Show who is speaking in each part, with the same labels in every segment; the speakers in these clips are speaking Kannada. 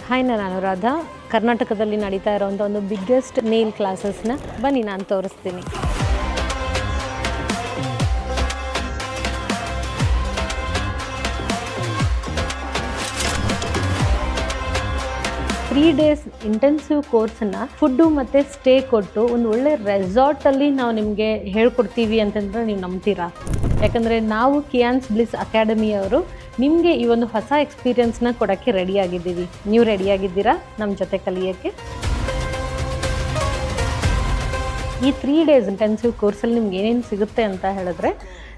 Speaker 1: ಹಾಯ್, ನಾನು ಅನುರಾಧ. ಕರ್ನಾಟಕದಲ್ಲಿ ನಡೀತಾ ಇರೋವಂಥ ಒಂದು ಬಿಗ್ಗೆಸ್ಟ್ ನೇಲ್ ಕ್ಲಾಸಸ್ನ ಬನ್ನಿ ನಾನು ತೋರಿಸ್ತೀನಿ. 3 days ಇಂಟೆನ್ಸಿವ್ ಕೋರ್ಸನ್ನು ಫುಡ್ಡು ಮತ್ತು ಸ್ಟೇ ಕೊಟ್ಟು ಒಂದು ಒಳ್ಳೆ ರೆಸಾರ್ಟಲ್ಲಿ ನಾವು ನಿಮಗೆ ಹೇಳ್ಕೊಡ್ತೀವಿ ಅಂತಂದರೆ ನೀವು ನಂಬ್ತೀರಾ? ಯಾಕಂದರೆ ನಾವು ಕಿಯಾನ್ಸ್ ಬ್ಲಿಸ್ ಅಕಾಡೆಮಿಯವರು ನಿಮಗೆ ಈ ಒಂದು ಹೊಸ ಎಕ್ಸ್ಪೀರಿಯನ್ಸ್ನ ಕೊಡೋಕ್ಕೆ ರೆಡಿಯಾಗಿದ್ದೀವಿ. ನೀವು ರೆಡಿಯಾಗಿದ್ದೀರಾ ನಮ್ಮ ಜೊತೆ ಕಲಿಯೋಕ್ಕೆ? ಈ 3 days ಇಂಟೆನ್ಸಿವ್ ಕೋರ್ಸಲ್ಲಿ ನಿಮ್ಗೆ ಏನೇನು ಸಿಗುತ್ತೆ ಅಂತ ಹೇಳಿದ್ರೆ,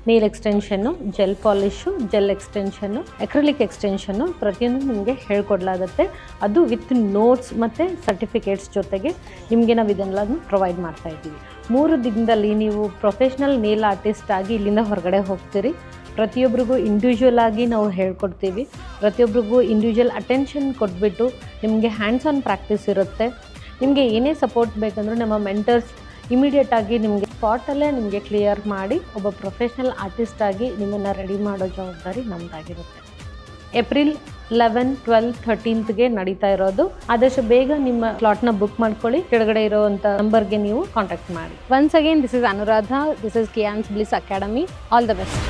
Speaker 1: nail ಎಕ್ಸ್ಟೆನ್ಷನ್ನು, gel polish, gel ಎಕ್ಸ್ಟೆನ್ಷನ್ನು, acrylic ಎಕ್ಸ್ಟೆನ್ಷನ್ನು ಪ್ರತಿಯೊಂದು ನಿಮಗೆ ಹೇಳ್ಕೊಡ್ಲಾಗುತ್ತೆ. ಅದು ವಿತ್ ನೋಟ್ಸ್ ಮತ್ತು ಸರ್ಟಿಫಿಕೇಟ್ಸ್ ಜೊತೆಗೆ ನಿಮಗೆ ನಾವು ಇದೆಲ್ಲದನ್ನು ಪ್ರೊವೈಡ್ ಮಾಡ್ತಾ ಇದ್ದೀವಿ. 3 ದಿನದಲ್ಲಿ ನೀವು ಪ್ರೊಫೆಷ್ನಲ್ ನೇಲ್ ಆರ್ಟಿಸ್ಟ್ ಆಗಿ ಇಲ್ಲಿಂದ ಹೊರಗಡೆ ಹೋಗ್ತೀರಿ. ಪ್ರತಿಯೊಬ್ಬರಿಗೂ ಇಂಡಿವಿಜುವಲ್ ಆಗಿ ನಾವು ಹೇಳ್ಕೊಡ್ತೀವಿ. ಪ್ರತಿಯೊಬ್ಬರಿಗೂ ಇಂಡಿವಿಜುವಲ್ ಅಟೆನ್ಷನ್ ಕೊಟ್ಬಿಟ್ಟು ನಿಮಗೆ ಹ್ಯಾಂಡ್ಸ್ ಆನ್ ಪ್ರಾಕ್ಟೀಸ್ ಇರುತ್ತೆ. ನಿಮಗೆ ಏನೇ ಸಪೋರ್ಟ್ ಬೇಕಂದ್ರೂ ನಮ್ಮ ಮೆಂಟರ್ಸ್ ಇಮಿಡಿಯೇಟ್ ಆಗಿ ನಿಮಗೆ ಸ್ಪಾಟಲ್ಲೇ ನಿಮಗೆ ಕ್ಲಿಯರ್ ಮಾಡಿ ಒಬ್ಬ ಪ್ರೊಫೆಷ್ನಲ್ ಆರ್ಟಿಸ್ಟ್ ಆಗಿ ನಿಮ್ಮನ್ನು ರೆಡಿ ಮಾಡೋ ಜವಾಬ್ದಾರಿ ನಮ್ಮದಾಗಿರುತ್ತೆ. ಏಪ್ರಿಲ್ 11, 12, 13ಗೆ ನಡೀತಾ ಇರೋದು. ಆದಷ್ಟು ಬೇಗ ನಿಮ್ಮ ಸ್ಲಾಟ್ನ ಬುಕ್ ಮಾಡ್ಕೊಳ್ಳಿ. ಕೆಳಗಡೆ ಇರೋವಂಥ ನಂಬರ್ಗೆ ನೀವು ಕಾಂಟ್ಯಾಕ್ಟ್ ಮಾಡಿ. Once again, this is Anuradha. This is Kiyans Bliss Academy. All the best.